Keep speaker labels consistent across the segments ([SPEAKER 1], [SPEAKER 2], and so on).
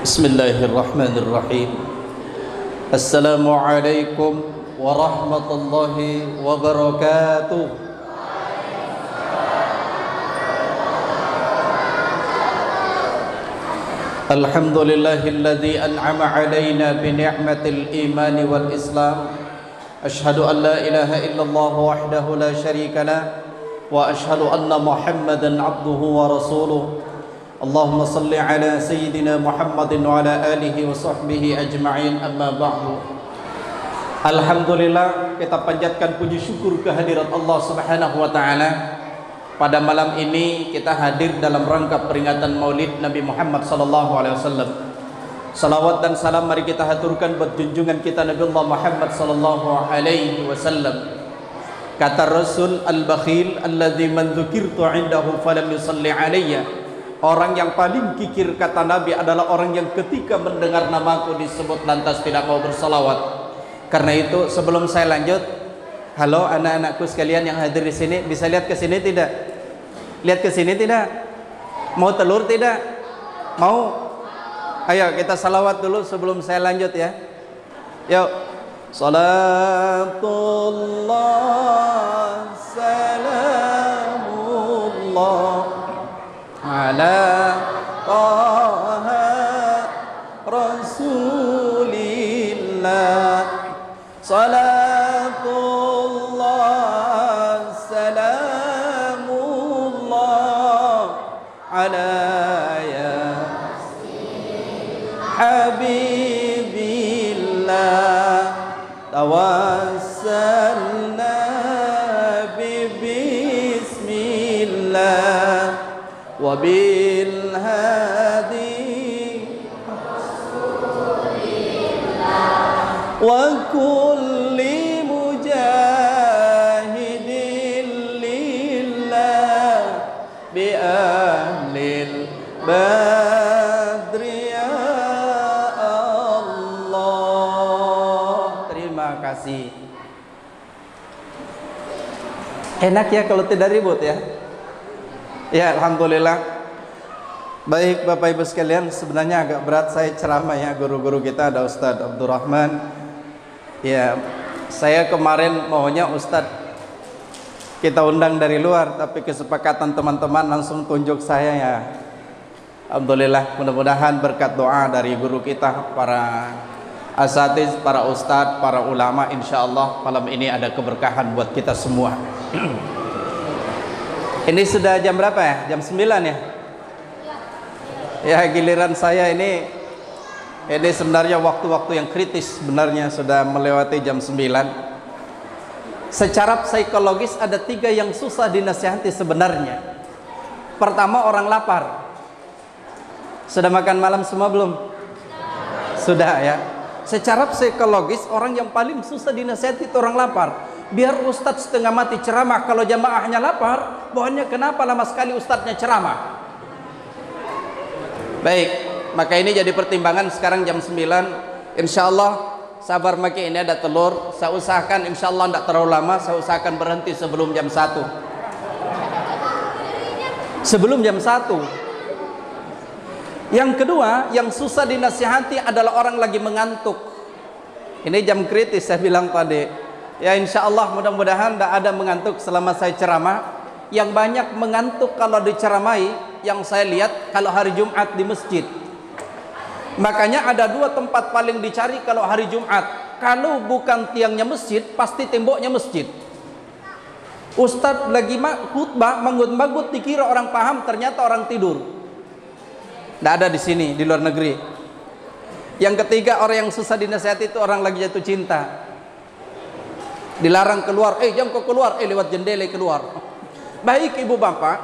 [SPEAKER 1] Bismillahirrahmanirrahim. Assalamualaikum warahmatullahi wabarakatuh. Alhamdulillahilladzi an'ama 'alaina bi ni'matil iman wal islam. Asyhadu an la ilaha illallah wahdahu la syarika lah wa asyhadu anna Muhammadan 'abduhu wa rasuluh. Allahumma salli ala sayyidina Muhammadin wa ala alihi wa sahbihi ajma'in, amma ba'du. Alhamdulillah, kita panjatkan puji syukur kehadirat Allah Subhanahu wa ta'ala. Pada malam ini kita hadir dalam rangka peringatan Maulid Nabi Muhammad sallallahu alaihi wasallam. Salawat dan salam mari kita haturkan buat junjungan kita Nabi Allah Muhammad sallallahu alaihi wasallam. Kata Rasul, al-bakhil alladzi man dzukirtu 'indahu falam yusalli alayya. Orang yang paling kikir, kata Nabi, adalah orang yang ketika mendengar namaku disebut lantas tidak mau bersalawat. Karena itu sebelum saya lanjut, halo anak-anakku sekalian yang hadir di sini, bisa lihat ke sini tidak? Lihat ke sini tidak? Mau telur tidak? Mau? Ayo kita salawat dulu sebelum saya lanjut ya. Yuk. Salatullah salamullah ala taha rasulillah. Salatullah salamullah ala yasin habibillah. Tawassalna bismillah wabil hadi wa kulli mujahidin lillah bi ahlil badri ya Allah. Terima kasih. Enak ya kalau tidak ribut ya. Ya, alhamdulillah. Baik Bapak Ibu sekalian, sebenarnya agak berat saya ceramah ya. Guru-guru kita ada Ustadz Abdurrahman. Ya, saya kemarin maunya Ustadz kita undang dari luar, tapi kesepakatan teman-teman langsung tunjuk saya ya. Alhamdulillah, mudah-mudahan berkat doa dari guru kita, para asatiz, para ustadz, para ulama, insya Allah malam ini ada keberkahan buat kita semua. Ini sudah jam berapa ya? Jam 9 ya? Ya, giliran saya ini sebenarnya waktu-waktu yang kritis, sebenarnya sudah melewati jam 9. Secara psikologis ada 3 yang susah dinasihati sebenarnya. Pertama, orang lapar. Sudah makan malam semua belum? Sudah ya. Secara psikologis orang yang paling susah dinasihati itu orang lapar. Biar ustadz setengah mati ceramah, kalau jamaahnya lapar, pokoknya kenapa lama sekali ustadznya ceramah. Baik, maka ini jadi pertimbangan. Sekarang jam 9, insya Allah sabar maki ini ada telur. Saya usahakan insya Allah tidak terlalu lama. Saya usahakan berhenti sebelum jam 1. Sebelum jam 1. Yang kedua, yang susah dinasihati adalah orang lagi mengantuk. Ini jam kritis saya bilang tadi. Ya insya Allah mudah-mudahan tidak ada mengantuk selama saya ceramah. Yang banyak mengantuk kalau diceramai, yang saya lihat kalau hari Jumat di masjid. Makanya ada 2 tempat paling dicari kalau hari Jumat. Kalau bukan tiangnya masjid, pasti temboknya masjid. Ustadz lagi khutbah manggut-manggut, dikira orang paham, ternyata orang tidur. Tidak ada di sini, di luar negeri. Yang ketiga, orang yang susah dinasihati itu orang lagi jatuh cinta. Dilarang keluar, jangan kau keluar, lewat jendela keluar. Baik ibu bapak,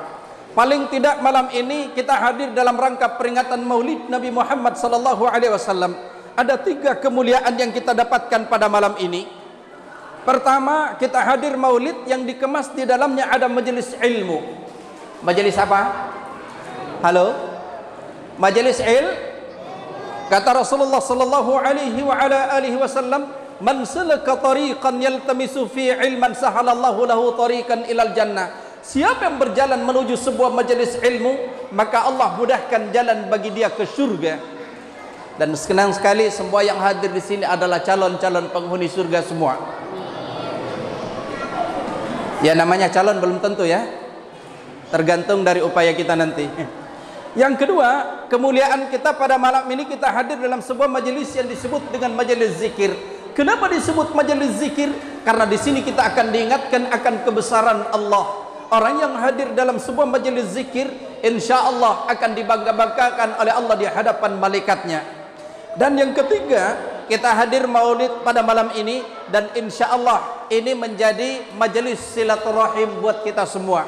[SPEAKER 1] paling tidak malam ini kita hadir dalam rangka peringatan Maulid Nabi Muhammad sallallahu alaihi wasallam. Ada 3 kemuliaan yang kita dapatkan pada malam ini. Pertama, kita hadir Maulid yang dikemas di dalamnya ada majelis ilmu. Majelis apa? Halo? Majelis Kata Rasulullah sallallahu alaihi wa ala alihi wasallam, man salaka tariqan yaltamisu fi ilman sahalallahu lahu tariqan ilal jannah. Siapa yang berjalan menuju sebuah majelis ilmu, maka Allah mudahkan jalan bagi dia ke surga. Dan senang sekali semua yang hadir di sini adalah calon-calon penghuni surga semua. Ya namanya calon belum tentu ya. Tergantung dari upaya kita nanti. Yang kedua, kemuliaan kita pada malam ini kita hadir dalam sebuah majelis yang disebut dengan majelis zikir. Kenapa disebut majelis zikir? Karena di sini kita akan diingatkan akan kebesaran Allah. Orang yang hadir dalam sebuah majelis zikir, insya Allah akan dibangga-banggakan oleh Allah di hadapan malaikatnya. Dan yang ketiga, kita hadir maulid pada malam ini, dan insya Allah ini menjadi majelis silaturahim buat kita semua.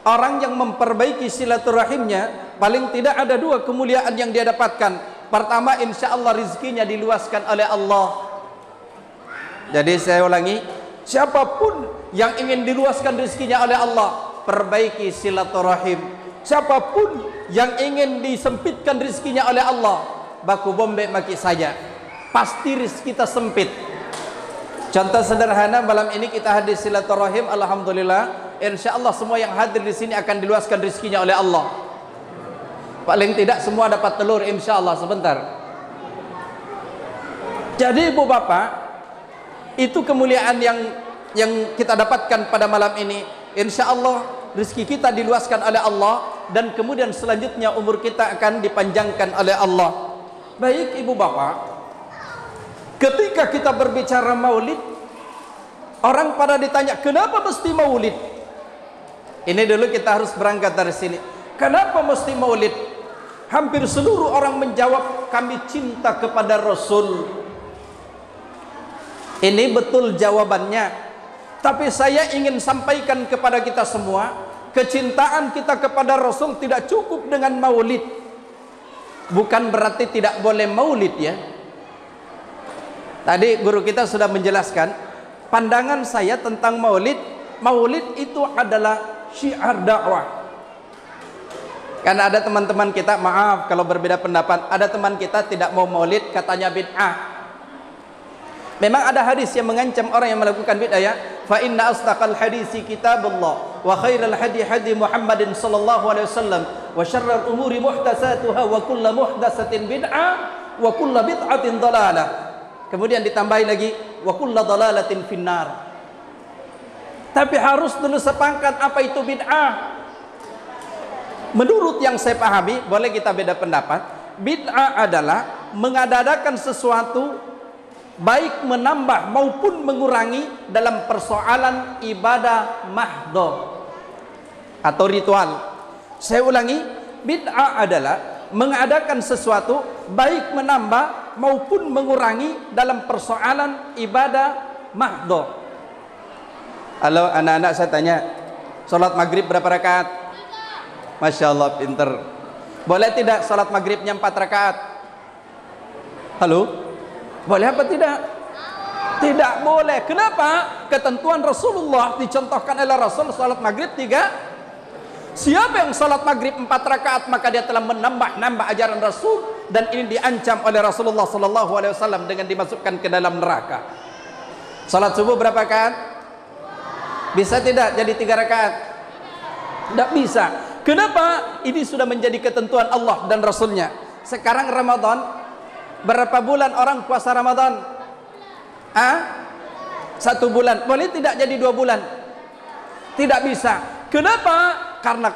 [SPEAKER 1] Orang yang memperbaiki silaturahimnya, paling tidak ada dua kemuliaan yang dia dapatkan. Pertama, insya Allah rizkinya diluaskan oleh Allah. Jadi saya ulangi, siapapun yang ingin diluaskan rizkinya oleh Allah, perbaiki silaturahim. Siapapun yang ingin disempitkan rizkinya oleh Allah, baku bombe maki saja, pasti rizki kita sempit. Contoh sederhana, malam ini kita hadir silaturahim, alhamdulillah. Insya Allah semua yang hadir di sini akan diluaskan rizkinya oleh Allah. Paling tidak semua dapat telur, insya Allah. Sebentar. Jadi ibu bapak, itu kemuliaan yang kita dapatkan pada malam ini. Insya Allah rizki kita diluaskan oleh Allah, dan kemudian selanjutnya umur kita akan dipanjangkan oleh Allah. Baik ibu bapak, ketika kita berbicara maulid, orang pada ditanya, kenapa mesti maulid? Ini dulu kita harus berangkat dari sini. Kenapa mesti maulid? Hampir seluruh orang menjawab, kami cinta kepada Rasul. Ini betul jawabannya. Tapi saya ingin sampaikan kepada kita semua, kecintaan kita kepada Rasul tidak cukup dengan maulid. Bukan berarti tidak boleh maulid ya. Tadi guru kita sudah menjelaskan, pandangan saya tentang maulid. Maulid itu adalah syiar dakwah. Karena ada teman-teman kita, maaf kalau berbeda pendapat, ada teman kita tidak mau maulid, katanya bid'ah. Memang ada hadis yang mengancam orang yang melakukan bid'ah ya. Fa inna asdaqal hadisi kitabullah wa khairal hadi hadi Muhammadin sallallahu alaihi wasallam wa syarrul umuri muhdatsatuha wa kullu muhdatsatin bid'ah wa kullu bid'atin dhalalah. Kemudian ditambahi lagi wa kullu dhalalatin finnar. Tapi harus dulu sepakat apa itu bid'ah. Menurut yang saya pahami, boleh kita beda pendapat, bid'ah adalah mengadakan sesuatu baik menambah maupun mengurangi dalam persoalan ibadah mahdhah atau ritual. Saya ulangi, bid'ah adalah mengadakan sesuatu baik menambah maupun mengurangi dalam persoalan ibadah mahdhah. Halo anak-anak, saya tanya, sholat maghrib berapa rakaat? Masya Allah, pinter. Boleh tidak sholat maghribnya 4 rakaat? Halo? Boleh apa tidak? Tidak boleh. Kenapa? Ketentuan Rasulullah dicontohkan oleh Rasul, sholat maghrib 3. Siapa yang sholat maghrib 4 rakaat, maka dia telah menambah ajaran Rasul, dan ini diancam oleh Rasulullah SAW dengan dimasukkan ke dalam neraka. Sholat subuh berapa rakaat? Bisa tidak jadi 3 rakaat? Tidak bisa. Kenapa? Ini sudah menjadi ketentuan Allah dan Rasulnya. Sekarang Ramadan, berapa bulan orang puasa Ramadan? 1 bulan. Boleh tidak jadi 2 bulan? Tidak bisa. Kenapa? Karena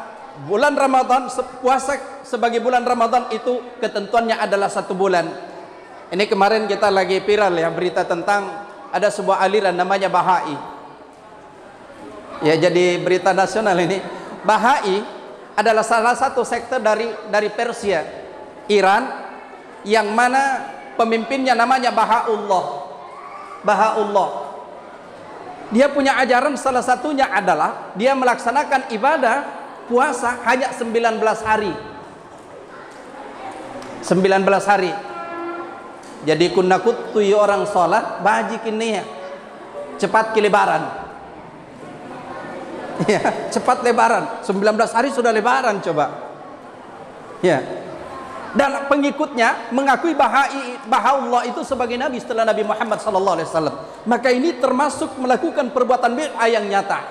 [SPEAKER 1] bulan Ramadan, puasa sebagai bulan Ramadan itu ketentuannya adalah 1 bulan. Ini kemarin kita lagi viral ya, berita tentang ada sebuah aliran namanya Bahai. Ya, jadi berita nasional ini. Bahai adalah salah satu sekte dari Persia, Iran, yang mana pemimpinnya namanya Bahaullah. Dia punya ajaran, salah satunya adalah dia melaksanakan ibadah puasa hanya 19 hari. 19 hari. Jadi kunakut tuyu orang sholat bajikin niat cepat ke lebaran. Ya, cepat lebaran. 19 hari sudah lebaran, coba. Ya. Dan pengikutnya mengakui Bahaullah itu sebagai nabi setelah Nabi Muhammad SAW. Maka ini termasuk melakukan perbuatan bid'ah yang nyata.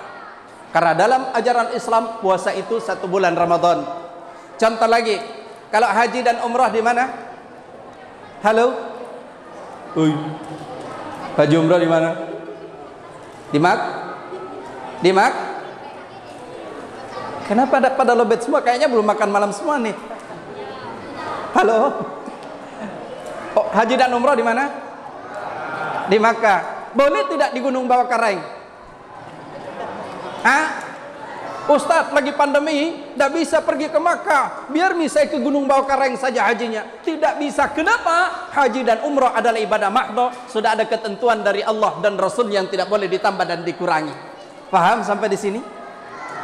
[SPEAKER 1] Karena dalam ajaran Islam puasa itu 1 bulan Ramadan. Contoh lagi, kalau haji dan umrah di mana? Halo. Uy. Haji umrah di mana? Di Mak? Di Mak? Kenapa pada lobet semua? Kayaknya belum makan malam semua nih. Halo. Oh, haji dan umrah di mana? Di Makkah. Boleh tidak di Gunung Bawakaraeng? Hah? Ustadz lagi pandemi, tidak bisa pergi ke Makkah. Biar saya ke Gunung Bawakaraeng saja hajinya. Tidak bisa. Kenapa? Haji dan umrah adalah ibadah mahdhah. Sudah ada ketentuan dari Allah dan Rasul yang tidak boleh ditambah dan dikurangi. Paham sampai di sini?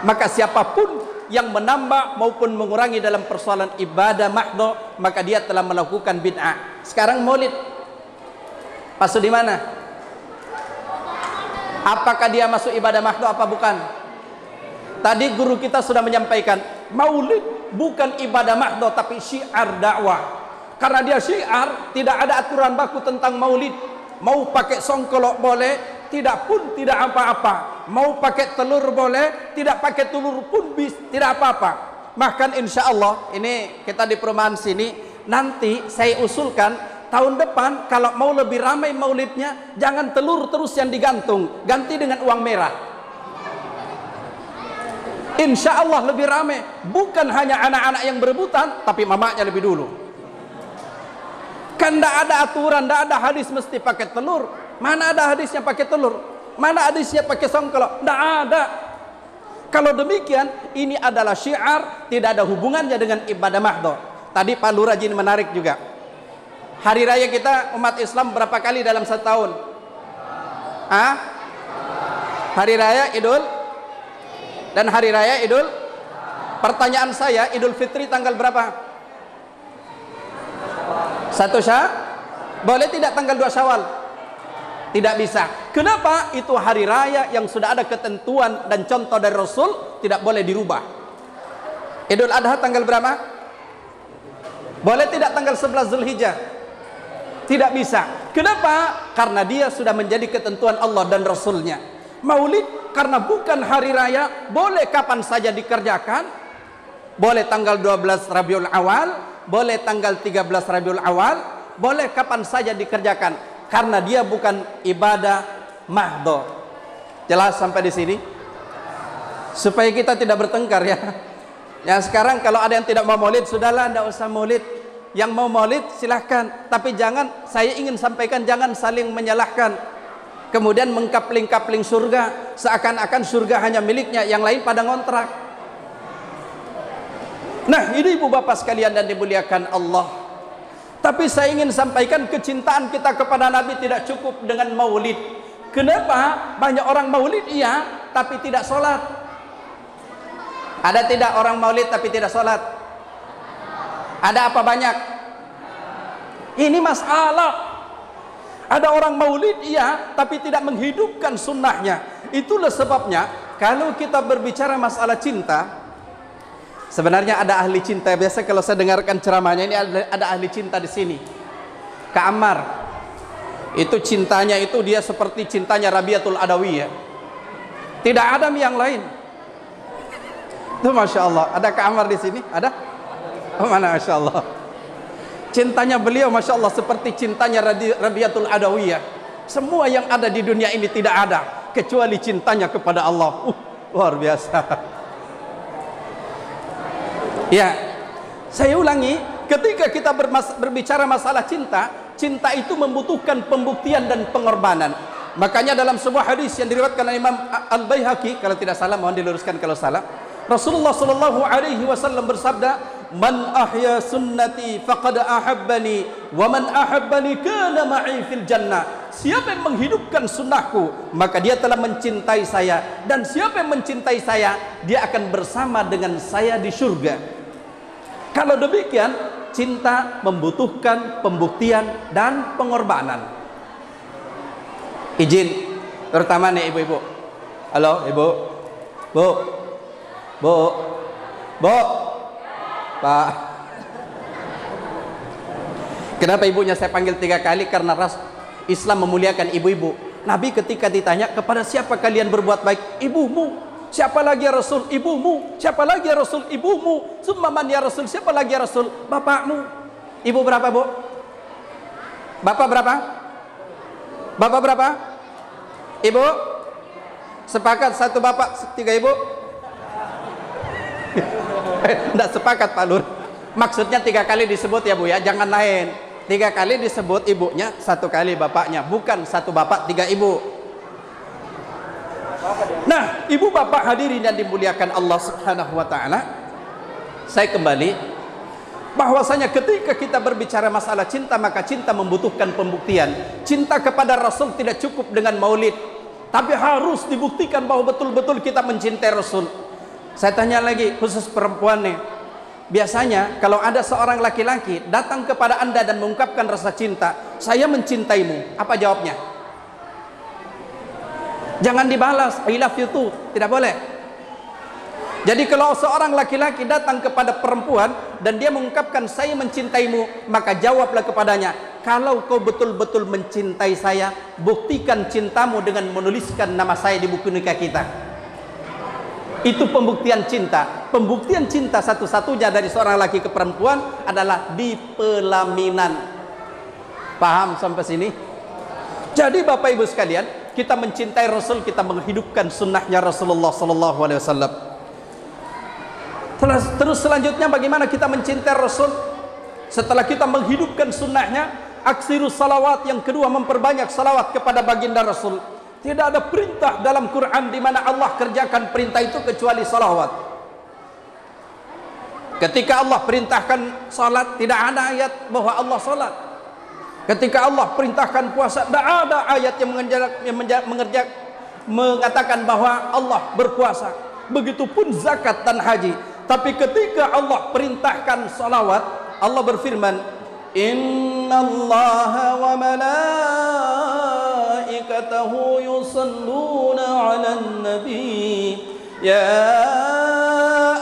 [SPEAKER 1] Maka siapapun yang menambah maupun mengurangi dalam persoalan ibadah mahdhah, maka dia telah melakukan bid'ah. Sekarang maulid. Masuk di mana? Apakah dia masuk ibadah mahdhah apa bukan? Tadi guru kita sudah menyampaikan, maulid bukan ibadah mahdhah tapi syiar dakwah. Karena dia syiar, tidak ada aturan baku tentang maulid. Mau pakai songkolok boleh, tidak pun tidak apa-apa. Mau pakai telur boleh, tidak pakai telur pun tidak apa-apa. Bahkan insya Allah, ini kita di perumahan sini, nanti saya usulkan tahun depan kalau mau lebih ramai maulidnya, jangan telur terus yang digantung, ganti dengan uang merah. Insya Allah lebih ramai. Bukan hanya anak-anak yang berebutan, tapi mamanya lebih dulu. Kan tidak ada aturan, tidak ada hadis mesti pakai telur. Mana ada hadisnya pakai telur? Mana hadisnya pakai songkol? Tidak ada. Kalau demikian, ini adalah syiar, tidak ada hubungannya dengan ibadah mahdhah. Tadi Pak Lurah Jin menarik juga. Hari raya kita umat Islam berapa kali dalam setahun? Ah? Hari raya Idul dan hari raya Idul. Pertanyaan saya, Idul Fitri tanggal berapa? 1 Syawal? Boleh tidak tanggal 2 Syawal? Tidak bisa. Kenapa? Itu hari raya yang sudah ada ketentuan dan contoh dari Rasul, tidak boleh dirubah. Idul Adha tanggal berapa? Boleh tidak tanggal 11 Zulhijjah? Tidak bisa. Kenapa? Karena dia sudah menjadi ketentuan Allah dan Rasulnya. Maulid karena bukan hari raya, boleh kapan saja dikerjakan. Boleh tanggal 12 Rabiul Awal, boleh tanggal 13 Rabiul Awal, boleh kapan saja dikerjakan. Karena dia bukan ibadah mahdhah. Jelas sampai di sini? Supaya kita tidak bertengkar ya. Yang sekarang kalau ada yang tidak mau maulid, sudahlah, tidak usah maulid. Yang mau maulid silahkan, tapi jangan, saya ingin sampaikan, jangan saling menyalahkan. Kemudian mengkapling-kapling surga, seakan-akan surga hanya miliknya, yang lain pada ngontrak. Nah, ini ibu bapak sekalian dan dimuliakan Allah. Tapi saya ingin sampaikan, kecintaan kita kepada Nabi tidak cukup dengan maulid. Kenapa? Banyak orang maulid iya, tapi tidak sholat. Ada tidak orang maulid tapi tidak sholat? Ada apa banyak? Ini masalah. Ada orang maulid iya, tapi tidak menghidupkan sunnahnya. Itulah sebabnya kalau kita berbicara masalah cinta, sebenarnya ada ahli cinta. Biasa kalau saya dengarkan ceramahnya ini ada ahli cinta di sini. Kak Ammar, itu cintanya itu dia seperti cintanya Rabiatul Adawiyah. Tidak ada yang lain. Itu masya Allah. Ada Kak Ammar di sini? Ada? Oh, mana masya Allah. Cintanya beliau masya Allah seperti cintanya Rabiatul Adawiyah. Semua yang ada di dunia ini tidak ada kecuali cintanya kepada Allah. Luar biasa. Ya, saya ulangi, ketika kita berbicara masalah cinta, cinta itu membutuhkan pembuktian dan pengorbanan. Makanya dalam sebuah hadis yang diriwayatkan oleh Imam Al-Baihaqi, kalau tidak salah, mohon diluruskan kalau salah, Rasulullah sallallahu alaihi wasallam bersabda, "Man ahya sunnati faqad ahabbani, wa man ahabbani kana ma'i fil jannah." Siapa yang menghidupkan sunnahku, maka dia telah mencintai saya, dan siapa yang mencintai saya, dia akan bersama dengan saya di surga. Kalau demikian, cinta membutuhkan pembuktian dan pengorbanan. Izin, terutama nih ibu-ibu. Halo, ibu. Bu. Bu. Bu. Pak. Kenapa ibunya saya panggil 3 kali? Karena Islam memuliakan ibu-ibu. Nabi ketika ditanya, kepada siapa kalian berbuat baik? Ibumu. Siapa lagi ya Rasul? Ibumu. Siapa lagi ya Rasul? Ibumu. Summa man ya Rasul? Siapa lagi ya Rasul? Bapakmu. Ibu berapa, Bu? Bapak berapa? Bapak berapa? Ibu? Sepakat satu bapak, tiga ibu? Tidak sepakat Pak Lur. Maksudnya 3 kali disebut ya Bu ya, jangan lain. 3 kali disebut ibunya, 1 kali bapaknya, bukan 1 bapak 3 ibu. Nah, ibu bapak hadirin yang dimuliakan Allah Subhanahu wa taala, saya kembali bahwasanya ketika kita berbicara masalah cinta, maka cinta membutuhkan pembuktian. Cinta kepada Rasul tidak cukup dengan maulid, tapi harus dibuktikan bahwa betul-betul kita mencintai Rasul. Saya tanya lagi, khusus perempuan nih. Biasanya kalau ada seorang laki-laki datang kepada Anda dan mengungkapkan rasa cinta, saya mencintaimu, apa jawabnya? Jangan dibalas I love you too, tidak boleh. Jadi kalau seorang laki-laki datang kepada perempuan dan dia mengungkapkan saya mencintaimu, maka jawablah kepadanya, kalau kau betul-betul mencintai saya, buktikan cintamu dengan menuliskan nama saya di buku nikah kita. Itu pembuktian cinta. Pembuktian cinta satu-satunya dari seorang laki ke perempuan adalah di pelaminan. Paham sampai sini? Jadi Bapak Ibu sekalian, kita mencintai Rasul, kita menghidupkan sunnahnya Rasulullah Sallallahu Alaihi Wasallam. Terus selanjutnya bagaimana kita mencintai Rasul? Setelah kita menghidupkan sunnahnya, aksirus salawat, yang kedua memperbanyak salawat kepada baginda Rasul. Tidak ada perintah dalam Quran di mana Allah kerjakan perintah itu kecuali salawat. Ketika Allah perintahkan salat, tidak ada ayat bahwa Allah salat. Ketika Allah perintahkan puasa, tidak ada ayat yang mengatakan bahwa Allah berpuasa. Begitupun zakat dan haji. Tapi ketika Allah perintahkan salawat, Allah berfirman, Innallaha wa malaikatahu yusalluna 'alan nabi ya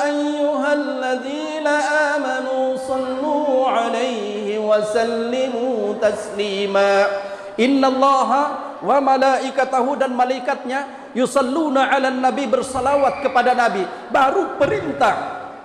[SPEAKER 1] ayyuhalladzina amanu sallu 'alaihi wa sallimu taslima. Innallaha wa malaikatahu, dan malaikatnya, yusalluna 'alan nabi, bersalawat kepada nabi. Baru perintah,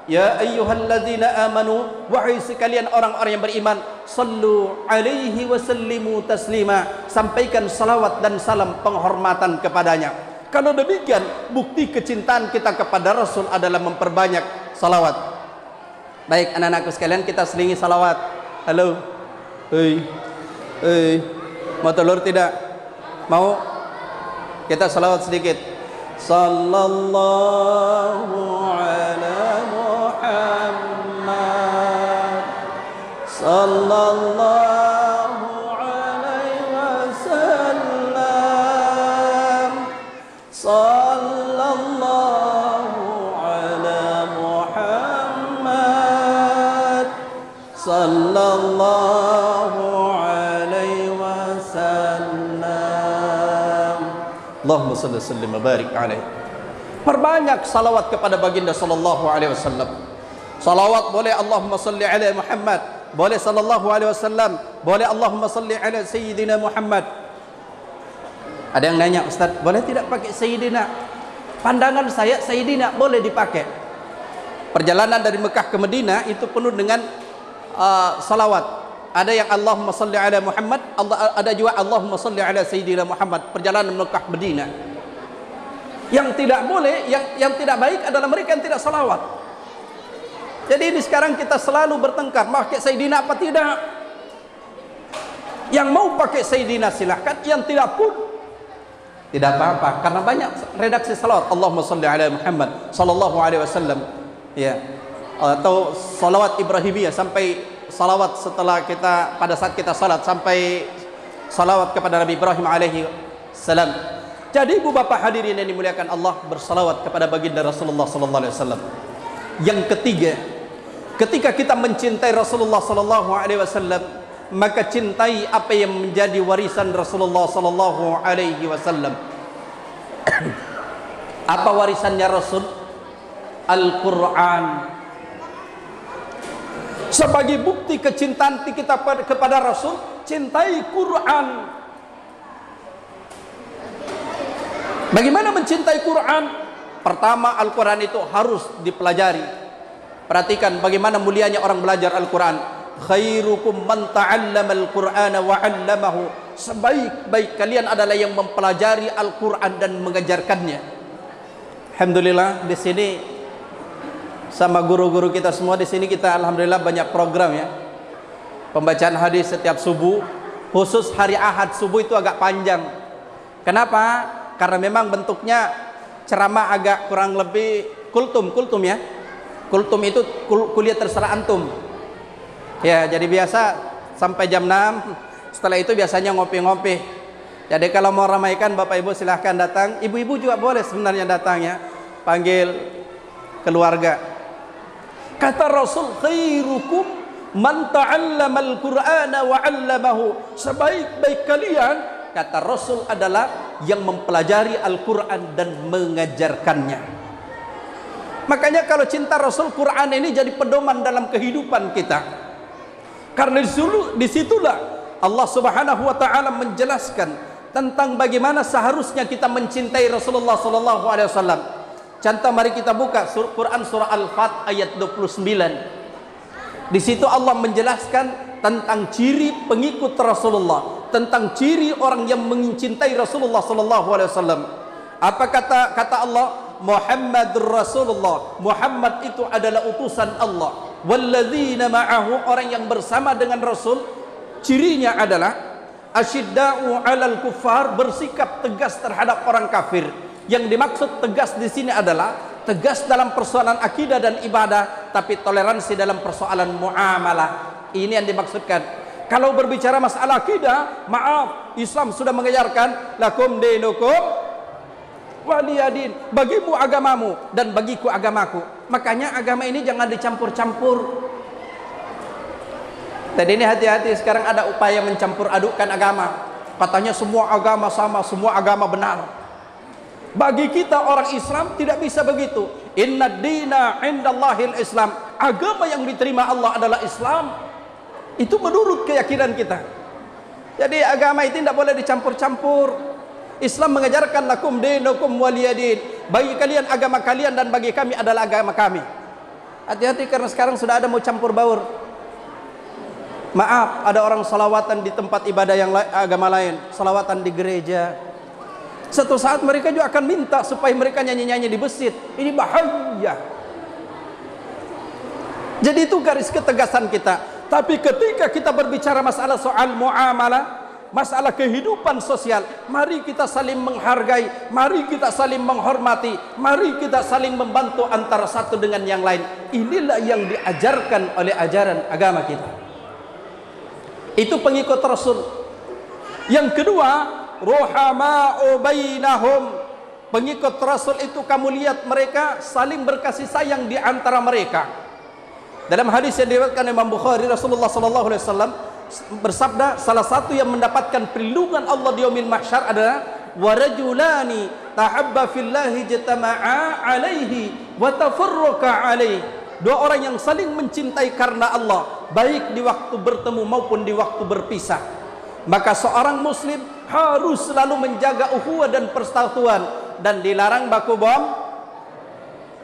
[SPEAKER 1] ya ayyuhalladzina amanu, wahai sekalian orang-orang yang beriman, sallu alaihi wa sallimu taslima, sampaikan salawat dan salam penghormatan kepadanya. Kalau demikian, bukti kecintaan kita kepada Rasul adalah memperbanyak salawat. Baik anak-anakku sekalian, kita selingi salawat. Halo, mau telur tidak? Mau? Kita salawat sedikit. Sallallahu ala Muhammad, sallallahu alaihi wasallam, sallallahu ala Muhammad, sallallahu alaihi wasallam. Allahumma salli wa sallim wa barik alaihi. Perbanyak salawat kepada baginda sallallahu alaihi wasallam. Salawat boleh Allahumma salli ala Muhammad, boleh sallallahu alaihi wasallam, boleh Allahumma salli ala Sayyidina Muhammad. Ada yang nanya, Ustaz, boleh tidak pakai Sayyidina? Pandangan saya Sayyidina boleh dipakai. Perjalanan dari Mekah ke Madinah itu penuh dengan salawat. Ada yang Allahumma salli ala Muhammad, ada juga Allahumma salli ala Sayyidina Muhammad. Perjalanan Mekah Madinah. Yang tidak boleh, yang tidak baik adalah mereka yang tidak salawat. Jadi ini sekarang kita selalu bertengkar, pakai Sayyidina apa tidak. Yang mau pakai Sayyidina silahkan, yang tidak pun tidak apa-apa, karena banyak redaksi salawat. Allahumma salli ala Muhammad sallallahu alaihi wasallam, ya, atau salawat Ibrahimiyah, sampai salawat setelah kita, pada saat kita salat, sampai salawat kepada Nabi Ibrahim alaihi salam. Jadi ibu bapak hadirin yang dimuliakan Allah, bersalawat kepada baginda Rasulullah sallallahu alaihi wasallam. Yang ketiga, ketika kita mencintai Rasulullah sallallahu alaihi wasallam, maka cintai apa yang menjadi warisan Rasulullah sallallahu alaihi wasallam. Apa warisannya Rasul? Al-Quran. Sebagai bukti kecintaan kita kepada Rasul, cintai Quran. Bagaimana mencintai Quran? Pertama, Al-Quran itu harus dipelajari. Perhatikan bagaimana mulianya orang belajar Al-Quran. khairukum man ta'allamal Qur'ana wa 'allamahu. Sebaik-baik kalian adalah yang mempelajari Al-Qur'an dan mengajarkannya. Alhamdulillah di sini sama guru-guru kita semua di sini kita alhamdulillah banyak program ya. Pembacaan hadis setiap subuh, khusus hari Ahad subuh itu agak panjang. Kenapa? Karena memang bentuknya ceramah agak kurang lebih kultum ya. Kultum itu kuliah terserah antum. Ya, jadi biasa sampai jam 6. Setelah itu biasanya ngopi-ngopi. Jadi kalau mau ramaikan Bapak Ibu silahkan datang. Ibu-ibu juga boleh sebenarnya datang ya. Panggil keluarga. Kata Rasul, khairukum man ta'allamal Qur'ana wa 'allamahu. Sebaik-baik kalian, kata Rasul, adalah yang mempelajari Al-Qur'an dan mengajarkannya. Makanya kalau cinta Rasul, Qur'an ini jadi pedoman dalam kehidupan kita. Karena disitulah Allah Subhanahu wa taala menjelaskan tentang bagaimana seharusnya kita mencintai Rasulullah sallallahu alaihi wasallam. Contoh, mari kita buka Quran surah Al-Fat ayat 29. Di situ Allah menjelaskan tentang ciri pengikut Rasulullah, tentang ciri orang yang mencintai Rasulullah sallallahu alaihi wasallam. Apa kata Allah? Muhammadur Rasulullah. Muhammad itu adalah utusan Allah. Walladzina ma'ahu, orang yang bersama dengan Rasul, cirinya adalah asyidda'u 'alal kuffar, bersikap tegas terhadap orang kafir. Yang dimaksud tegas di sini adalah tegas dalam persoalan akidah dan ibadah, tapi toleransi dalam persoalan muamalah. Ini yang dimaksudkan. Kalau berbicara masalah akidah, maaf, Islam sudah mengajarkan lakum dinukum waliyadin, bagimu agamamu dan bagiku agamaku. Makanya agama ini jangan dicampur-campur. Tadi ini hati-hati, sekarang ada upaya mencampur adukkan agama. Katanya semua agama sama, semua agama benar. Bagi kita orang Islam tidak bisa begitu. Inna dina indallahil Islam. Agama yang diterima Allah adalah Islam. Itu menurut keyakinan kita. Jadi agama itu tidak boleh dicampur-campur. Islam mengajarkan lakum dinukum waliyadin. Bagi kalian agama kalian dan bagi kami adalah agama kami. Hati-hati karena sekarang sudah ada mau campur baur. Maaf, ada orang salawatan di tempat ibadah yang agama lain, salawatan di gereja. Suatu saat mereka juga akan minta supaya mereka nyanyi-nyanyi di masjid. Ini bahaya. Jadi itu garis ketegasan kita. Tapi ketika kita berbicara masalah soal muamalah, masalah kehidupan sosial, mari kita saling menghargai, mari kita saling menghormati, mari kita saling membantu antara satu dengan yang lain. Inilah yang diajarkan oleh ajaran agama kita. Itu pengikut Rasul. Yang kedua, ruhama'u bainahum. Pengikut Rasul itu kamu lihat mereka saling berkasih sayang di antara mereka. Dalam hadis yang diriwayatkan Imam Bukhari, Rasulullah sallallahu alaihi wasallam bersabda, salah satu yang mendapatkan perlindungan Allah di yaumil mahsyar adalah warajulani tahabba fillahi jatama'a alaihi wa tafarraqa alaihi. Dua orang yang saling mencintai karena Allah, baik di waktu bertemu maupun di waktu berpisah. Maka seorang muslim harus selalu menjaga ukhuwah dan persatuan, dan dilarang baku bom.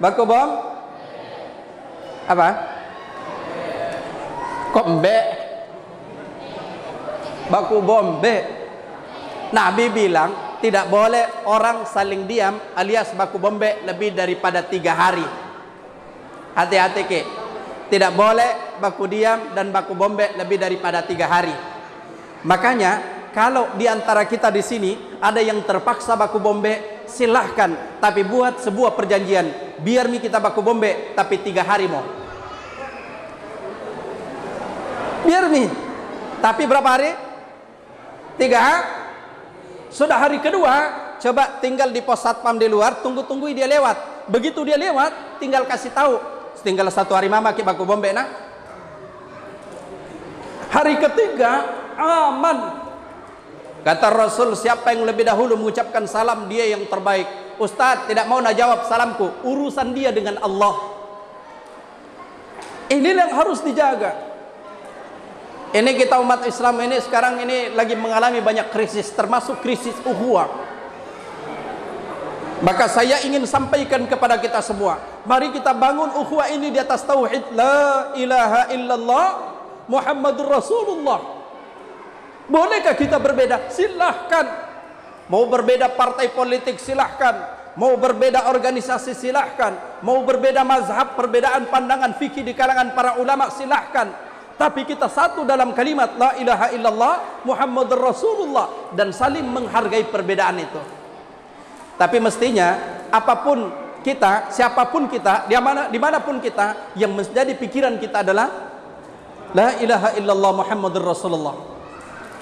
[SPEAKER 1] Baku bom apa? Kombe. Baku bombe. Nabi bilang tidak boleh orang saling diam alias baku bombe lebih daripada 3 hari. Hati-hati ke. Tidak boleh baku diam dan baku bombe lebih daripada 3 hari. Makanya kalau di antara kita di sini ada yang terpaksa baku bombe, silahkan, tapi buat sebuah perjanjian. Biar kita baku bombe tapi 3 hari mau. Biar tapi berapa hari? 3 hari. Sudah hari kedua, coba tinggal di pos satpam di luar, tunggu dia lewat. Begitu dia lewat, tinggal kasih tahu, tinggal 1 hari mama ki baku bombe nah. Hari ketiga aman. Kata Rasul, siapa yang lebih dahulu mengucapkan salam dia yang terbaik. Ustaz tidak mau nak jawab salamku, urusan dia dengan Allah. Inilah yang harus dijaga. Ini kita umat Islam ini sekarang ini lagi mengalami banyak krisis, termasuk krisis ukhuwah. Maka saya ingin sampaikan kepada kita semua, mari kita bangun ukhuwah ini di atas tauhid la ilaha illallah Muhammadur Rasulullah. Bolehkah kita berbeda? Silahkan. Mau berbeda partai politik silahkan, mau berbeda organisasi silahkan, mau berbeda mazhab, perbedaan pandangan fikih di kalangan para ulama silahkan. Tapi kita satu dalam kalimat la ilaha illallah Muhammadur Rasulullah dan saling menghargai perbedaan itu. Tapi mestinya apapun kita, siapapun kita, dimanapun kita, yang menjadi pikiran kita adalah la ilaha illallah Muhammadur Rasulullah.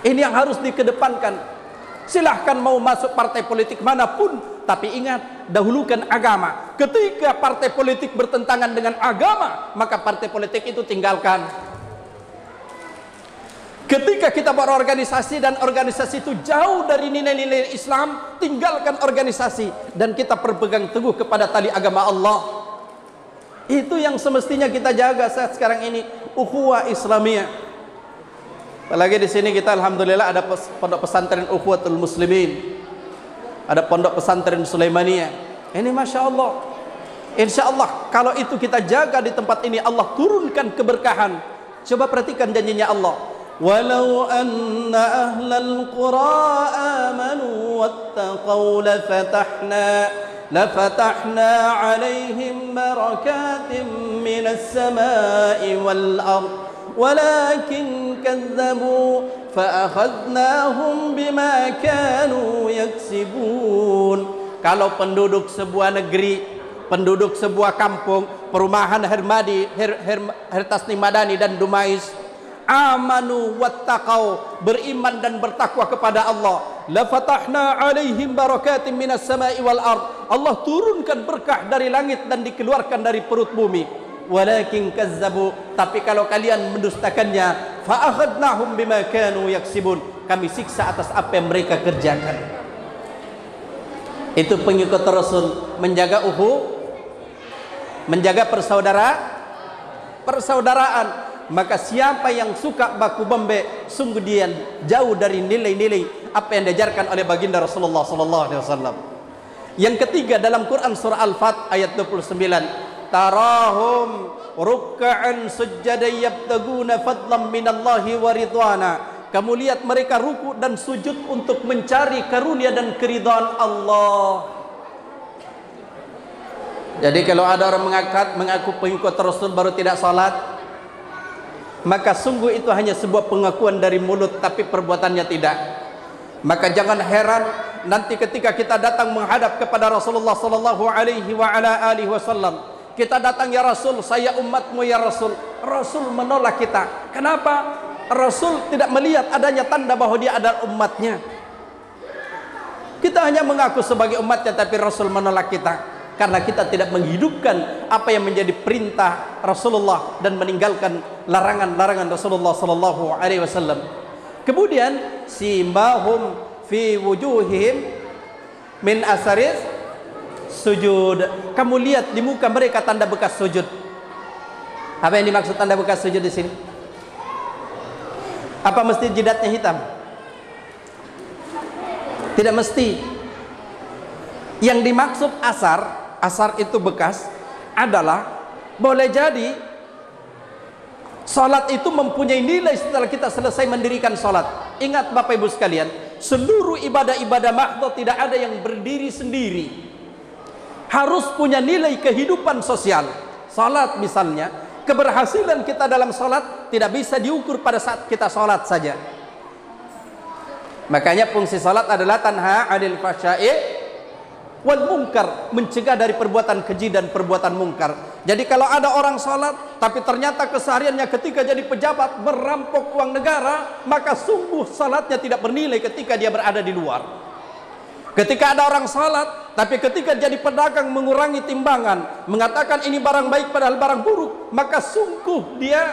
[SPEAKER 1] Ini yang harus dikedepankan. Silahkan mau masuk partai politik manapun, tapi ingat, dahulukan agama. Ketika partai politik bertentangan dengan agama, maka partai politik itu tinggalkan. Ketika kita berorganisasi dan organisasi itu jauh dari nilai-nilai Islam, tinggalkan organisasi dan kita berpegang teguh kepada tali agama Allah. Itu yang semestinya kita jaga saat sekarang ini, ukhuwah Islamiyah. Apalagi di sini kita alhamdulillah ada pondok pesantren Ukhuwatul Muslimin, ada pondok pesantren Sulaimaniyah. Ini masya Allah. Insya Allah kalau itu kita jaga di tempat ini, Allah turunkan keberkahan. Coba perhatikan janjinya Allah. Walau anna ahlal qura amanu wattaqaw lafatahna alaihim barakatim minas samai wal ardh. Walakin kazzabu fa'akhadnahum bima kanu yaksibun. Kalau penduduk sebuah negeri, penduduk sebuah kampung, perumahan Hertasni Madani dan Dumais, amanu wattaqau, beriman dan bertakwa kepada Allah, la fatahna alaihim barakatim minas samai wal ard. Allah turunkan berkah dari langit dan dikeluarkan dari perut bumi. Walakin kazzabu, tapi kalau kalian mendustakannya, fa akhadnahum bima kanu yaksibun, kami siksa atas apa yang mereka kerjakan. Itu pengikut Rasul, menjaga menjaga persaudaraan. Maka siapa yang suka baku bombe, sungguh dia jauh dari nilai-nilai apa yang diajarkan oleh baginda Rasulullah sallallahu alaihi wasallam. Yang ketiga dalam Quran surah Al-Fat ayat 29, tarahum ruk'an sujjadan yabtaguna fadlan minallahi wa ridwana. Kamu lihat mereka ruku dan sujud untuk mencari karunia dan keridhaan Allah. Jadi kalau ada orang mengaku pengikut Rasul baru tidak salat, maka sungguh itu hanya sebuah pengakuan dari mulut tapi perbuatannya tidak. Maka jangan heran nanti ketika kita datang menghadap kepada Rasulullah sallallahu alaihi wa ala alihi wasallam, kita datang, ya Rasul, saya umatmu ya Rasul. Rasul menolak kita. Kenapa? Rasul tidak melihat adanya tanda bahwa dia adalah umatnya. Kita hanya mengaku sebagai umatnya, tapi Rasul menolak kita karena kita tidak menghidupkan apa yang menjadi perintah Rasulullah dan meninggalkan larangan-larangan Rasulullah sallallahu alaihi wasallam. Kemudian simahum fi wujuhihim min asaris sujud. Kamu lihat di muka mereka tanda bekas sujud. Apa yang dimaksud tanda bekas sujud di sini? Apa mesti jidatnya hitam? Tidak mesti. Yang dimaksud asar itu bekas adalah boleh jadi salat itu mempunyai nilai setelah kita selesai mendirikan salat. Ingat Bapak Ibu sekalian, seluruh ibadah-ibadah mahdhah tidak ada yang berdiri sendiri. Harus punya nilai kehidupan sosial. Salat misalnya, keberhasilan kita dalam salat tidak bisa diukur pada saat kita salat saja. Makanya fungsi salat adalah tanha 'anil fahsya'i wal munkar, mencegah dari perbuatan keji dan perbuatan mungkar. Jadi kalau ada orang salat tapi ternyata kesehariannya ketika jadi pejabat merampok uang negara, maka sungguh salatnya tidak bernilai ketika dia berada di luar. Ketika ada orang salat, tapi ketika jadi pedagang mengurangi timbangan, mengatakan ini barang baik padahal barang buruk, maka sungguh dia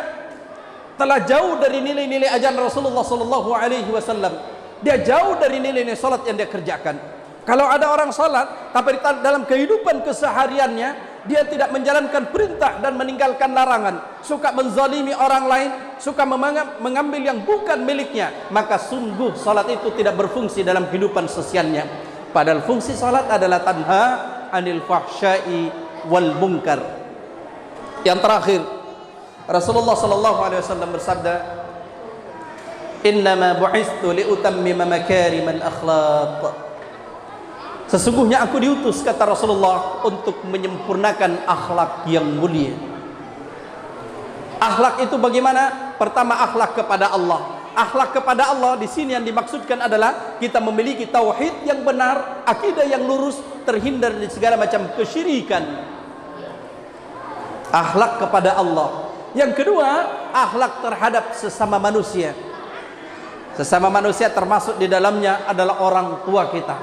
[SPEAKER 1] telah jauh dari nilai-nilai ajaran Rasulullah sallallahu alaihi wasallam. Dia jauh dari nilai-nilai salat yang dia kerjakan. Kalau ada orang salat, tapi dalam kehidupan kesehariannya dia tidak menjalankan perintah dan meninggalkan larangan, suka menzalimi orang lain, suka mengambil yang bukan miliknya, maka sungguh salat itu tidak berfungsi dalam kehidupan sosialnya. Padahal fungsi salat adalah tanha 'anil fahsya'i wal munkar. Yang terakhir, Rasulullah sallallahu alaihi wasallam bersabda, "Innama bu'istu liutammima makarimal akhlaq." Sesungguhnya aku diutus, kata Rasulullah, untuk menyempurnakan akhlak yang mulia. Akhlak itu bagaimana? Pertama, akhlak kepada Allah. Akhlak kepada Allah di sini yang dimaksudkan adalah kita memiliki tauhid yang benar, akidah yang lurus, terhindar dari segala macam kesyirikan. Akhlak kepada Allah. Yang kedua, akhlak terhadap sesama manusia. Sesama manusia termasuk di dalamnya adalah orang tua kita.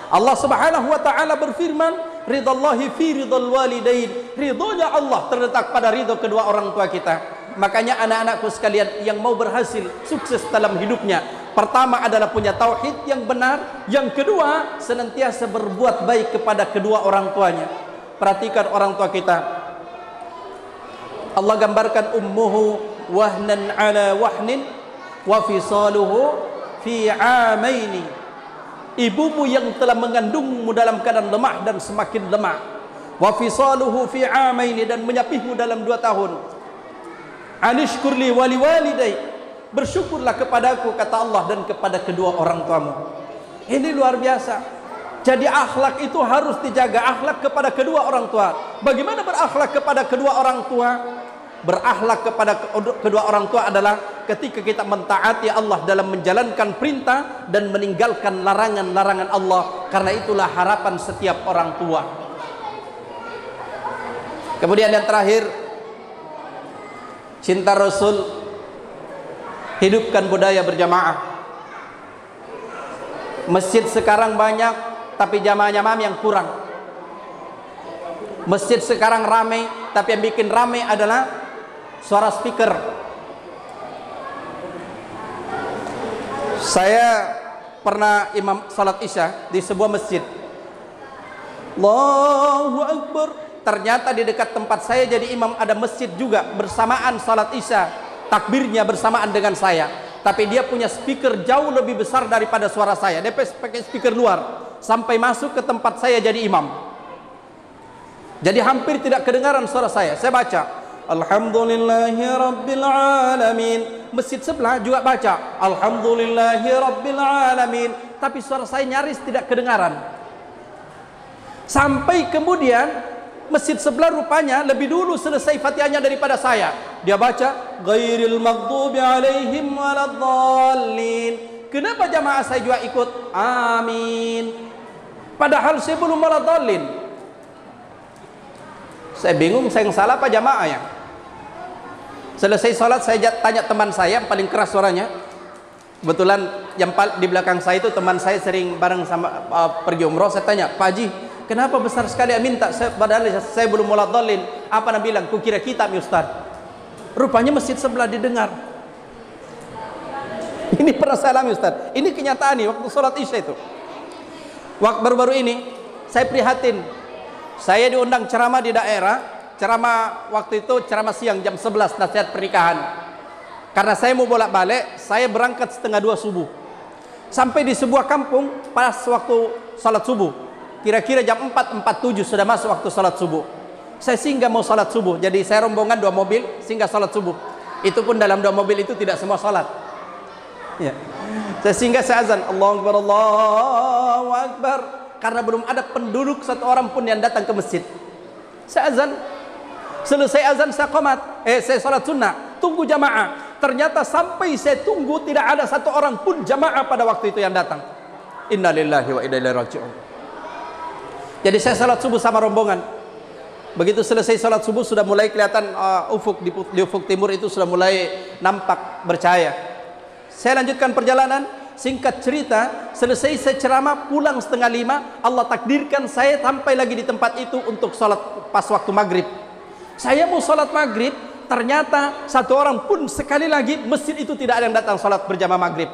[SPEAKER 1] Allah Subhanahu wa taala berfirman, "Ridallahi fi ridal walidain." Ridhonya Allah terletak pada ridho kedua orang tua kita. Makanya anak-anakku sekalian yang mau berhasil sukses dalam hidupnya, pertama adalah punya tauhid yang benar, yang kedua senantiasa berbuat baik kepada kedua orang tuanya. Perhatikan orang tua kita. Allah gambarkan ummuhu wahnan ala wahnin wa fisaluhu fi amaini. Ibumu yang telah mengandungmu dalam keadaan lemah dan semakin lemah. Wa fisaluhu fi amaini, dan menyapihmu dalam 2 tahun. Anishkurli wali walidai, bersyukurlah kepadaku, kata Allah, dan kepada kedua orang tuamu. Ini luar biasa. Jadi akhlak itu harus dijaga, akhlak kepada kedua orang tua. Bagaimana berakhlak kepada kedua orang tua? Berakhlak kepada kedua orang tua adalah ketika kita mentaati Allah dalam menjalankan perintah dan meninggalkan larangan-larangan Allah, karena itulah harapan setiap orang tua. Kemudian yang terakhir, cinta Rasul, hidupkan budaya berjamaah. Masjid sekarang banyak, tapi jamaahnya yang kurang. Masjid sekarang ramai, tapi yang bikin ramai adalah suara speaker. Saya pernah imam salat isya di sebuah masjid. Allahu Akbar. Ternyata di dekat tempat saya jadi imam ada masjid juga bersamaan salat isya, takbirnya bersamaan dengan saya. Tapi dia punya speaker jauh lebih besar daripada suara saya. Dia pakai speaker luar sampai masuk ke tempat saya jadi imam. Jadi hampir tidak kedengaran suara saya. Saya baca Alhamdulillahi Rabbil Alamin. Masjid sebelah juga baca Alhamdulillahi Rabbil Alamin, tapi suara saya nyaris tidak kedengaran. Sampai kemudian masjid sebelah rupanya lebih dulu selesai Fatihahnya daripada saya. Dia baca Ghairil maghdubi alaihim waladdallin. Kenapa jamaah saya juga ikut amin, padahal saya belum waladdallin? Saya bingung, saya yang salah apa jamaahnya? Selesai sholat saya tanya teman saya yang paling keras suaranya. Kebetulan yang di belakang saya itu teman saya sering bareng sama pergi umroh. Saya tanya, Pak Haji, kenapa besar sekali amin tak? Padahal saya belum waladdallin. Apa Nabi bilang? Kukira kitab ya Ustaz. Rupanya masjid sebelah didengar. Ini pernah saya alami Ustaz. Ini kenyataan nih waktu sholat isya itu. Waktu baru-baru ini saya prihatin. Saya diundang ceramah di daerah. Ceramah waktu itu ceramah siang jam 11, nasihat pernikahan. Karena saya mau bolak-balik, saya berangkat setengah 2 subuh. Sampai di sebuah kampung pas waktu salat subuh. Kira-kira jam 4:47 sudah masuk waktu salat subuh. Saya singgah mau salat subuh. Jadi saya rombongan 2 mobil singgah salat subuh. Itu pun dalam 2 mobil itu tidak semua salat. Ya. Saya singgah, saya azan Allahu Akbar, Allahu Akbar. Karena belum ada penduduk satu orang pun yang datang ke masjid. Saya azan. Selesai azan saya qomat, saya salat sunnah, tunggu jamaah. Ternyata sampai saya tunggu tidak ada satu orang pun jamaah pada waktu itu yang datang. Innalillahi wa inna ilaihi raji'un. Jadi saya salat subuh sama rombongan. Begitu selesai salat subuh sudah mulai kelihatan ufuk di ufuk timur itu sudah mulai nampak bercahaya. Saya lanjutkan perjalanan. Singkat cerita, selesai saya ceramah pulang setengah 5. Allah takdirkan saya sampai lagi di tempat itu untuk salat pas waktu maghrib. Saya mau salat maghrib, ternyata satu orang pun sekali lagi masjid itu tidak ada yang datang salat berjamaah maghrib.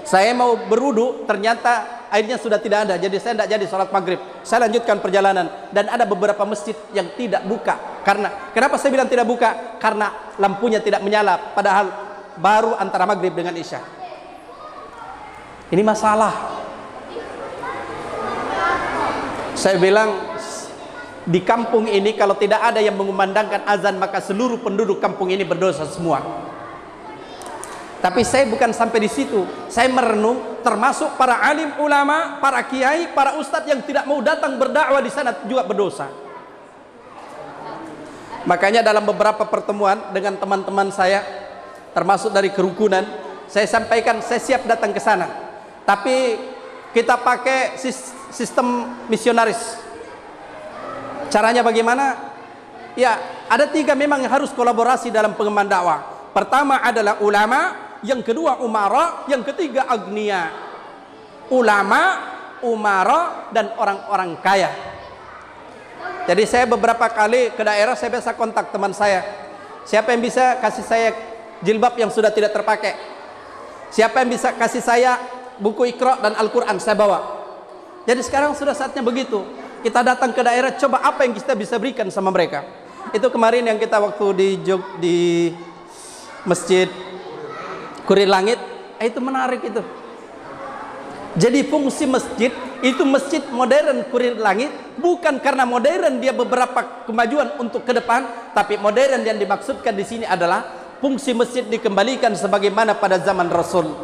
[SPEAKER 1] Saya mau berwudu, ternyata airnya sudah tidak ada, jadi saya tidak jadi salat maghrib. Saya lanjutkan perjalanan dan ada beberapa masjid yang tidak buka. Kenapa saya bilang tidak buka? Karena lampunya tidak menyala, padahal baru antara maghrib dengan isya. Ini masalah. Saya bilang Di kampung ini kalau tidak ada yang mengumandangkan azan, maka seluruh penduduk kampung ini berdosa semua. Tapi saya bukan sampai di situ. Saya merenung, termasuk para alim ulama, para kiai, para ustadz yang tidak mau datang berdakwah di sana juga berdosa. Makanya dalam beberapa pertemuan dengan teman-teman saya, termasuk dari kerukunan, saya sampaikan saya siap datang ke sana. Tapi kita pakai sistem misionaris. Caranya bagaimana? Ya, ada 3 memang yang harus kolaborasi dalam pengemban dakwah. Pertama adalah ulama, yang kedua umara, yang ketiga agniya. Ulama, umara, dan orang-orang kaya. Jadi saya beberapa kali ke daerah, saya biasa kontak teman saya. Siapa yang bisa kasih saya jilbab yang sudah tidak terpakai? Siapa yang bisa kasih saya buku Iqra dan Al-Quran? Saya bawa. Jadi sekarang sudah saatnya begitu. Kita datang ke daerah, coba apa yang kita bisa berikan sama mereka. Itu kemarin yang kita waktu di Masjid Kurir Langit, itu menarik itu. Jadi fungsi masjid itu masjid modern Kurir Langit bukan karena modern dia beberapa kemajuan untuk ke depan, tapi modern yang dimaksudkan di sini adalah fungsi masjid dikembalikan sebagaimana pada zaman Rasul,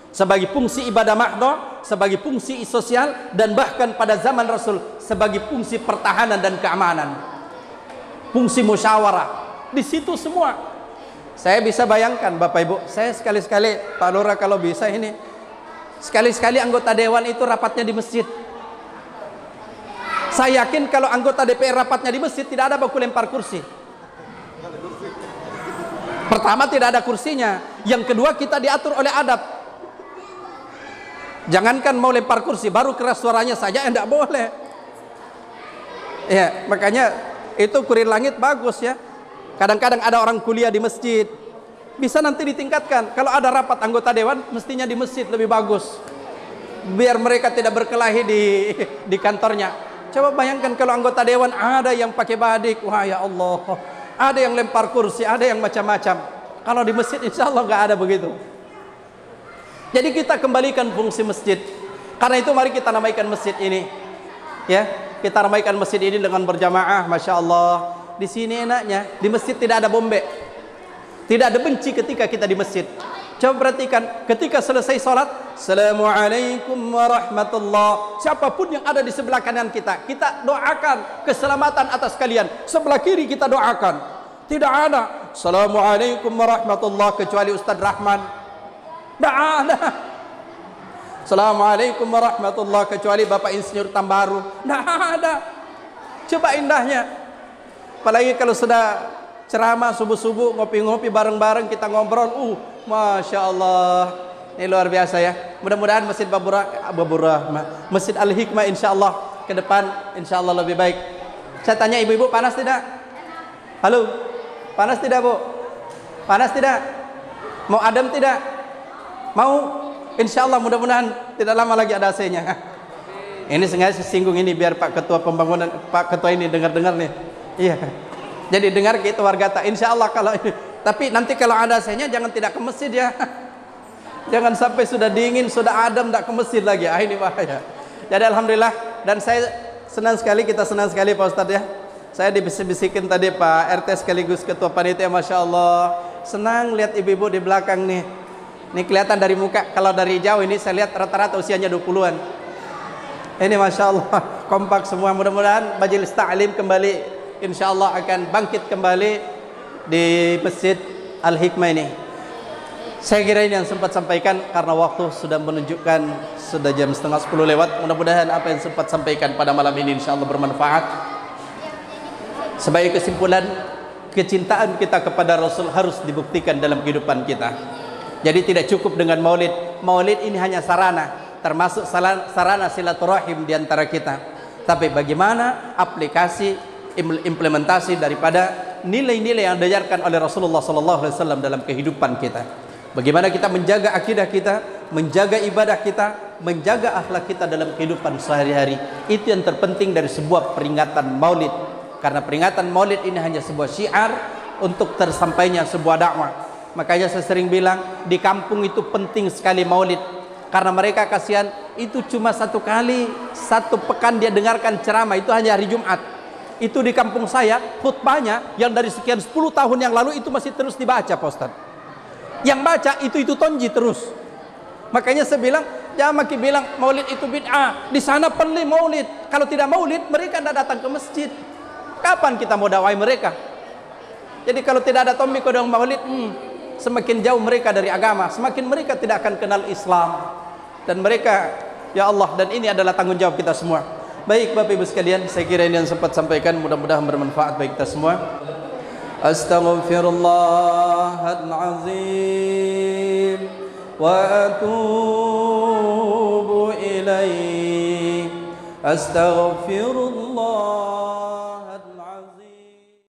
[SPEAKER 1] sebagai fungsi ibadah mahdoh, sebagai fungsi sosial, dan bahkan pada zaman Rasul sebagai fungsi pertahanan dan keamanan, fungsi musyawarah. Di situ semua. Saya bisa bayangkan Bapak Ibu, saya sekali-sekali Pak Lurah kalau bisa ini, sekali-sekali anggota dewan itu rapatnya di masjid. Saya yakin kalau anggota DPR rapatnya di masjid tidak ada baku lempar kursi. Pertama tidak ada kursinya, yang kedua kita diatur oleh adab. Jangankan mau lempar kursi, baru keras suaranya saja tidak boleh. Ya, makanya itu Kurir Langit bagus ya. Kadang-kadang ada orang kuliah di masjid, bisa nanti ditingkatkan. Kalau ada rapat anggota dewan, mestinya di masjid lebih bagus, biar mereka tidak berkelahi di kantornya. Coba bayangkan kalau anggota dewan ada yang pakai badik, wah ya Allah, ada yang lempar kursi, ada yang macam-macam. Kalau di masjid insya Allah nggak ada begitu. Jadi kita kembalikan fungsi masjid. Karena itu mari kita namaikan masjid ini, ya, kita ramaikan masjid ini dengan berjamaah. Masya Allah, di sini enaknya, di masjid tidak ada bombe, tidak ada benci ketika kita di masjid. Coba perhatikan, ketika selesai sholat, Assalamualaikum warahmatullah, siapapun yang ada di sebelah kanan kita, kita doakan keselamatan atas kalian. Sebelah kiri kita doakan. Tidak ada Assalamualaikum warahmatullah kecuali Ustadz Rahman. Tidak ada Assalamualaikum warahmatullah kecuali Bapak Insinyur Tambaru. Tidak ada. Coba indahnya. Apalagi kalau sudah ceramah subuh-subuh, ngopi-ngopi bareng-bareng, kita ngobrol, Masya Allah, ini luar biasa ya. Mudah-mudahan Masjid Masjid Al-Hikmah insya Allah ke depan insya Allah lebih baik. Saya tanya ibu-ibu, panas tidak? Halo, panas tidak Bu? Panas tidak? Mau adem tidak? Mau? Insya Allah mudah-mudahan tidak lama lagi ada AC-nya. Ini sengaja singgung ini biar Pak Ketua Pembangunan, Pak Ketua ini dengar-dengar nih. Iya. Jadi dengar gitu warga tak. Insya Allah kalau ini. Tapi nanti kalau ada AC-nya jangan tidak ke masjid ya. Jangan sampai sudah dingin, sudah adem tak ke masjid lagi. Ini bahaya. Jadi alhamdulillah, dan saya senang sekali, kita senang sekali Pak Ustadz ya. Saya dibisik-bisikin tadi Pak RT sekaligus Ketua Panitia, Masya Allah. Senang lihat ibu-ibu di belakang nih. Ini kelihatan dari muka. Kalau dari jauh ini saya lihat rata-rata usianya 20-an. Ini Masya Allah kompak semua. Mudah-mudahan Majelis Ta'lim kembali insya Allah akan bangkit kembali di Masjid Al-Hikmah ini. Saya kira ini yang sempat sampaikan karena waktu sudah menunjukkan sudah jam 9:30 lewat. Mudah-mudahan apa yang sempat sampaikan pada malam ini insya Allah bermanfaat. Sebagai kesimpulan, kecintaan kita kepada Rasul harus dibuktikan dalam kehidupan kita. Jadi tidak cukup dengan maulid. Maulid ini hanya sarana, termasuk sarana silaturahim di antara kita. Tapi bagaimana aplikasi implementasi daripada nilai-nilai yang diajarkan oleh Rasulullah SAW dalam kehidupan kita. Bagaimana kita menjaga akidah kita, menjaga ibadah kita, menjaga akhlak kita dalam kehidupan sehari-hari. Itu yang terpenting dari sebuah peringatan maulid. Karena peringatan maulid ini hanya sebuah syiar untuk tersampainya sebuah dakwah. Makanya saya sering bilang di kampung itu penting sekali maulid. Karena mereka kasihan itu cuma satu kali, satu pekan dia dengarkan ceramah, itu hanya hari Jumat. itu di kampung saya khutbahnya yang dari sekian 10 tahun yang lalu itu masih terus dibaca Pak Ustaz. Yang baca itu tonji terus. Makanya saya bilang, jangan maki bilang maulid itu bid'ah. Di sana perlu maulid. Kalau tidak maulid, mereka tidak datang ke masjid. Kapan kita mau dakwai mereka? Jadi kalau tidak ada tombi kodong maulid, semakin jauh mereka dari agama, semakin mereka tidak akan kenal Islam. Dan mereka, ya Allah, dan ini adalah tanggung jawab kita semua. Baik Bapak Ibu sekalian, saya kira ini yang sempat sampaikan, mudah-mudahan bermanfaat bagi kita semua. Astaghfirullahal azim wa atubu ilaih. Astaghfirullah